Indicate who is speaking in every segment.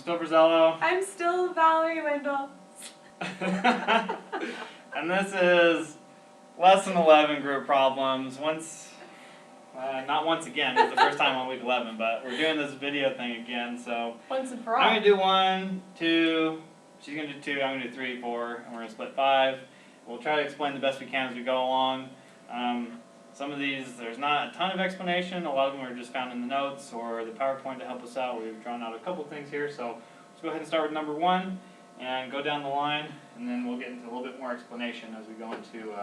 Speaker 1: still Brazello.
Speaker 2: I'm still Valerie Wendell.
Speaker 1: And this is Lesson 11 group problems. Not once again, it's the first time on week 11, but we're doing this video thing again, so.
Speaker 2: Once and for all.
Speaker 1: I'm going to do 1, 2, she's going to do 2, I'm going to do 3, 4, and we're going to split 5. We'll try to explain the best we can as we go along. Some of these, there's not a ton of explanation. A lot of them are just found in the notes or the PowerPoint to help us out. We've drawn out a couple things here, so let's go ahead and start with number 1 and go down the line, and then we'll get into a little bit more explanation as we go into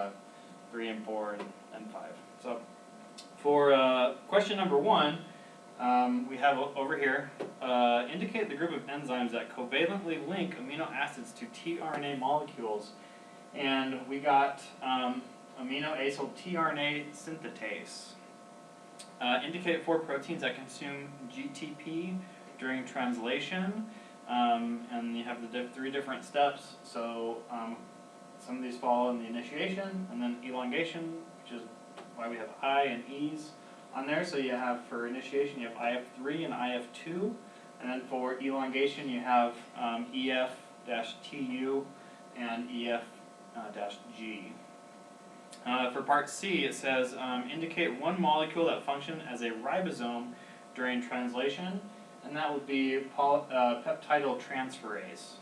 Speaker 1: 3 and 4 and 5. So for question number 1, we have over here, indicate the group of enzymes that covalently link amino acids to tRNA molecules. And we got amino acyl tRNA synthetase. Indicate 4 proteins that consume GTP during translation. And you have the 3 different steps. So some of these fall in the initiation, and then elongation, which is why we have I and E's on there. So you have, for initiation, you have IF3 and IF2. And then for elongation, you have EF-TU and EF-G. For part C, it says, indicate one molecule that functions as a ribosome during translation, and that would be peptidyl transferase.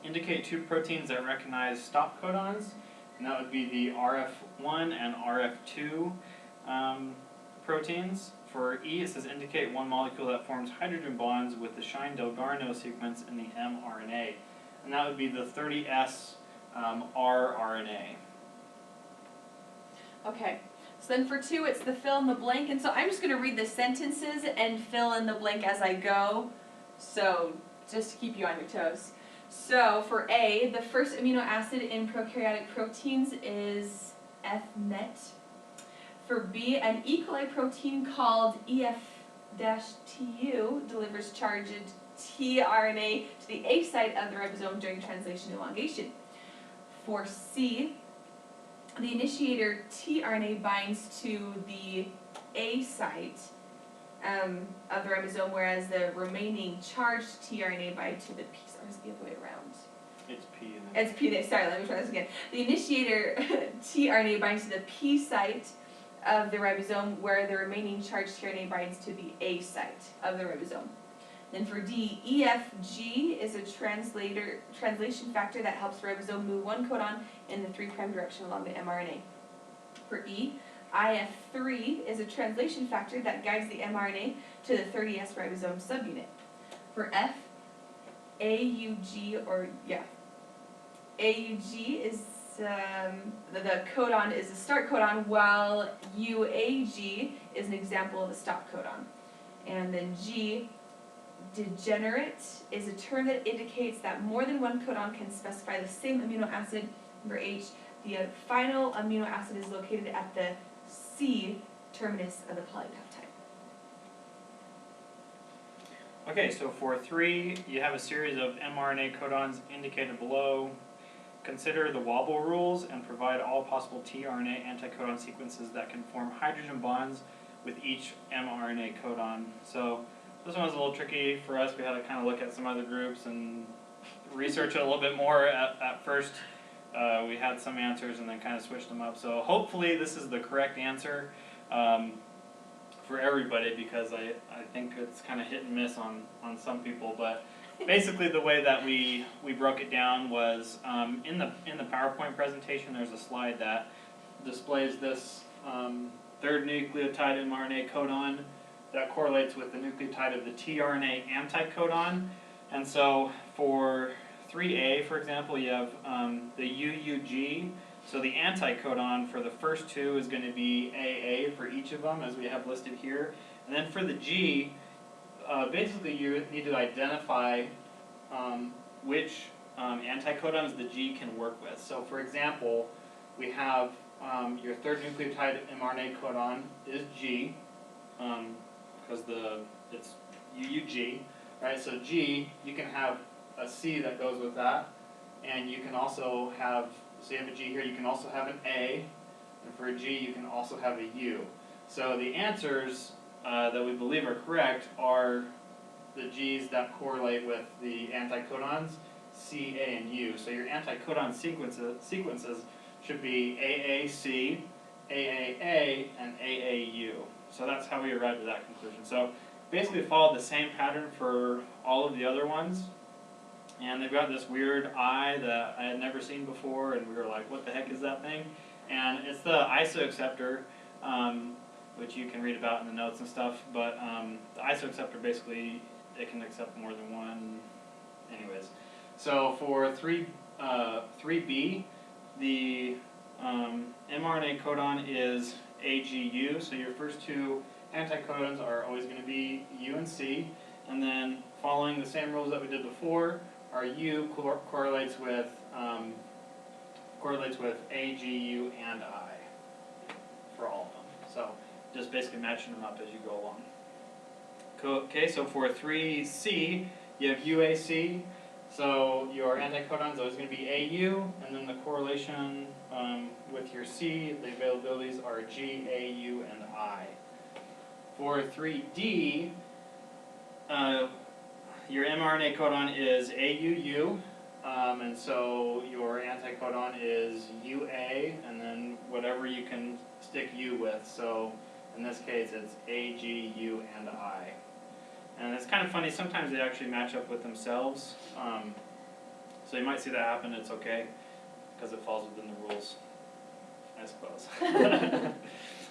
Speaker 1: Indicate 2 proteins that recognize stop codons, and that would be the RF1 and RF2 proteins. For E, it says indicate one molecule that forms hydrogen bonds with the Shine-Dalgarno sequence in the mRNA, and that would be the 30S rRNA.
Speaker 2: Okay, so then for 2, it's the fill in the blank, and so I'm just going to read the sentences and fill in the blank as I go, so just to keep you on your toes. So for A, the first amino acid in prokaryotic proteins is F-MET. For B, an E. coli protein called EF-TU delivers charged tRNA to the A site of the ribosome during translation elongation. For C, the initiator tRNA binds to the A site of the ribosome, whereas the remaining charged tRNA bind to the P site. Or is it the other way around?
Speaker 1: It's P.
Speaker 2: It's P. Sorry, let me try this again. The initiator tRNA binds to the P site of the ribosome, where the remaining charged tRNA binds to the A site of the ribosome. Then for D, EFG is a translation factor that helps the ribosome move one codon in the 3' direction along the mRNA. For E, IF3 is a translation factor that guides the mRNA to the 30S ribosome subunit. For F, AUG is the codon is a start codon, while UAG is an example of a stop codon. And then G, degenerate, is a term that indicates that more than one codon can specify the same amino acid. For H, the final amino acid is located at the C terminus of the polypeptide.
Speaker 1: Okay, so for 3, you have a series of mRNA codons indicated below. Consider the wobble rules and provide all possible tRNA anticodon sequences that can form hydrogen bonds with each mRNA codon. So this one was a little tricky for us. We had to kind of look at some other groups and research it a little bit more at first. We had some answers and then kind of switched them up. So hopefully this is the correct answer for everybody, because I think it's kind of hit and miss on some people. But basically the way that we broke it down was in the PowerPoint presentation, there's a slide that displays this 3rd nucleotide mRNA codon that correlates with the nucleotide of the tRNA anticodon. And so for 3A, for example, you have the UUG. So the anticodon for the first 2 is going to be AA for each of them, as we have listed here. And then for the G, basically you need to identify which anticodons the G can work with. So for example, we have your 3rd nucleotide mRNA codon is G, because it's UUG, right? So G, you can have a C that goes with that, and you can also have, so you have a G here, you can also have an A, and for a G you can also have a U. So the answers that we believe are correct are the G's that correlate with the anticodons, C, A, and U. So your anticodon sequences should be AAC, AAA, and AAU. So that's how we arrived at that conclusion. So basically followed the same pattern for all of the other ones. And they've got this weird eye that I had never seen before, and we were like, what the heck is that thing? And it's the isoacceptor, which you can read about in the notes and stuff, but the isoacceptor basically, it can accept more than one. Anyways, so for 3B, the mRNA codon is AGU, so your first two anticodons are always going to be U and C, and then following the same rules that we did before, our U correlates with A, G, U, and I for all of them. So just basically matching them up as you go along. Okay, so for 3C, you have UAC. So your anticodon is always going to be AU, and then the correlation with your C, the availabilities are G, AU, and I. For 3D, your mRNA codon is AUU, and so your anticodon is UA, and then whatever you can stick U with. So in this case, it's A, G, U, and I. And it's kind of funny, sometimes they actually match up with themselves. So you might see that happen, it's okay, because it falls within the rules, I suppose.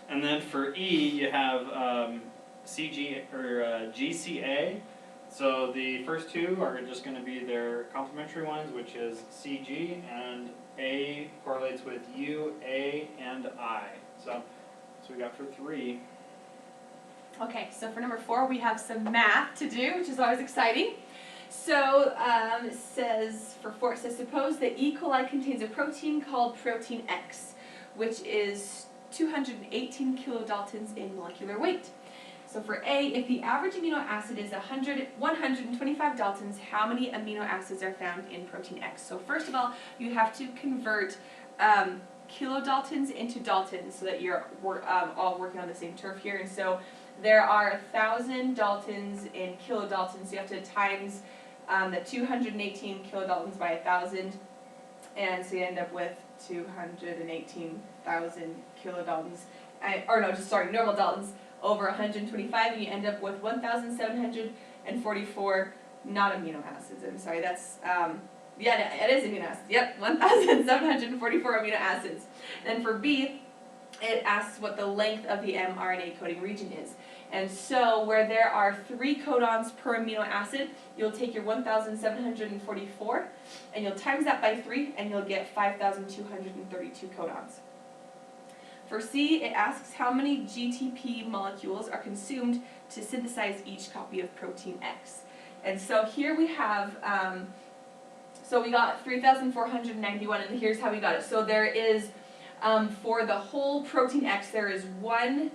Speaker 1: And then for E, you have CG or GCA. So the first two are just going to be their complementary ones, which is CG, and A correlates with U, A, and I. So that's what we got for 3.
Speaker 2: Okay, so for number 4, we have some math to do, which is always exciting. So it says, for 4, it says, suppose that E. coli contains a protein called protein X, which is 218 kilodaltons in molecular weight. So for A, if the average amino acid is 125 daltons, how many amino acids are found in protein X? So first of all, you have to convert kilodaltons into daltons so that you're all working on the same turf here. And so there are 1,000 daltons in kilodaltons, so you have to times the 218 kilodaltons by 1,000, and so you end up with 218,000 kilodaltons, normal daltons over 125, and you end up with 1,744 not amino acids. I'm sorry, that's, it is amino acids, yep, 1,744 amino acids. Then for B, it asks what the length of the mRNA coding region is. And so where there are 3 codons per amino acid, you'll take your 1,744 and you'll times that by 3 and you'll get 5,232 codons. For C, it asks how many GTP molecules are consumed to synthesize each copy of protein X. And so here we have, so we got 3,491, and here's how we got it. So there is, for the whole protein X, there is 1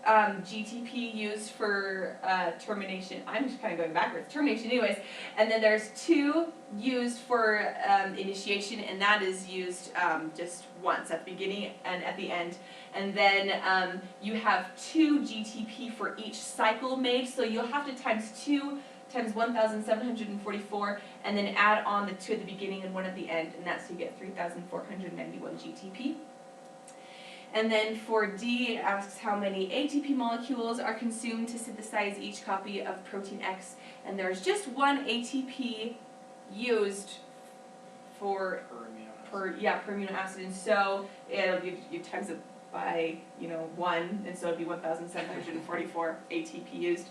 Speaker 2: GTP used for termination. I'm just kind of going backwards. Termination anyways. And then there's 2 used for initiation, and that is used just once at the beginning and at the end. And then you have 2 GTP for each cycle made, so you'll have to times 2 times 1,744 and then add on the 2 at the beginning and 1 at the end, and that's so you get 3,491 GTP. And then for D, it asks how many ATP molecules are consumed to synthesize each copy of protein X, and there's just 1 ATP used for per amino acid, and so it'll be, you times it by 1, and so it'd be 1,744 ATP used.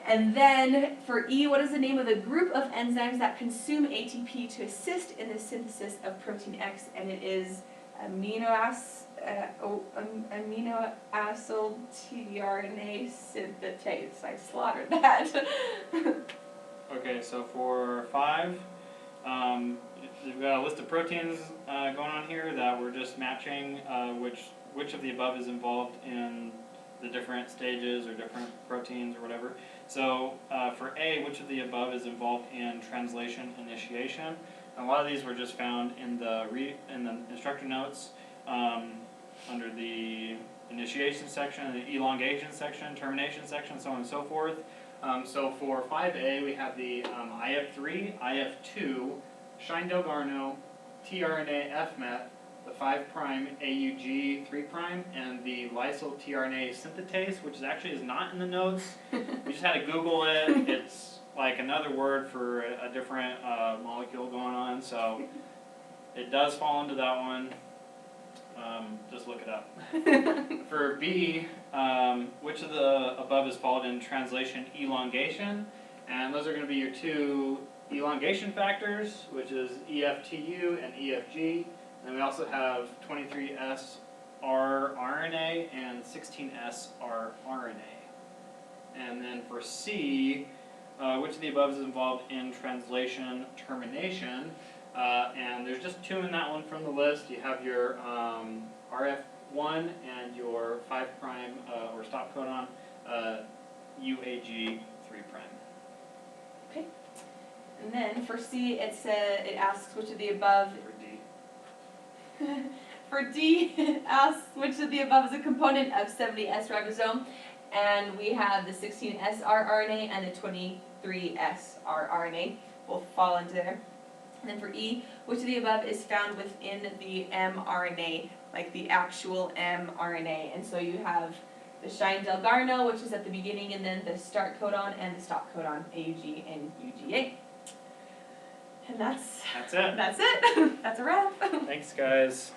Speaker 2: And then for E, what is the name of the group of enzymes that consume ATP to assist in the synthesis of protein X? And it is aminoacyl tRNA synthetase. I slaughtered that.
Speaker 1: Okay, so for 5, we've got a list of proteins going on here that we're just matching which of the above is involved in the different stages or different proteins or whatever. So for A, which of the above is involved in translation initiation? And a lot of these were just found in the instructor notes under the initiation section, the elongation section, termination section, so on and so forth. So for 5A, we have the IF3, IF2, Shine Delgarno, tRNA FMET, the 5' AUG 3', and the lysyl tRNA synthetase, which is not in the notes. We just had to Google it. It's like another word for a different molecule going on, so it does fall into that one. Just look it up. For B, which of the above is followed in translation elongation? And those are going to be your two elongation factors, which is EFTU and EFG. And we also have 23S rRNA and 16S rRNA. And then for C, which of the above is involved in translation termination? And there's just two in that one from the list. You have your RF1 and your 5' or stop codon UAG 3'.
Speaker 2: Okay. And then for C, it asks which of the above.
Speaker 1: For D.
Speaker 2: For D, it asks which of the above is a component of 70S ribosome, and we have the 16S rRNA and the 23S rRNA both fall into there. And then for E, which of the above is found within the mRNA, like the actual mRNA? And so you have the Shine Delgarno, which is at the beginning, and then the start codon and the stop codon, AUG and UGA. And that's
Speaker 1: it.
Speaker 2: That's it. That's a wrap.
Speaker 1: Thanks, guys.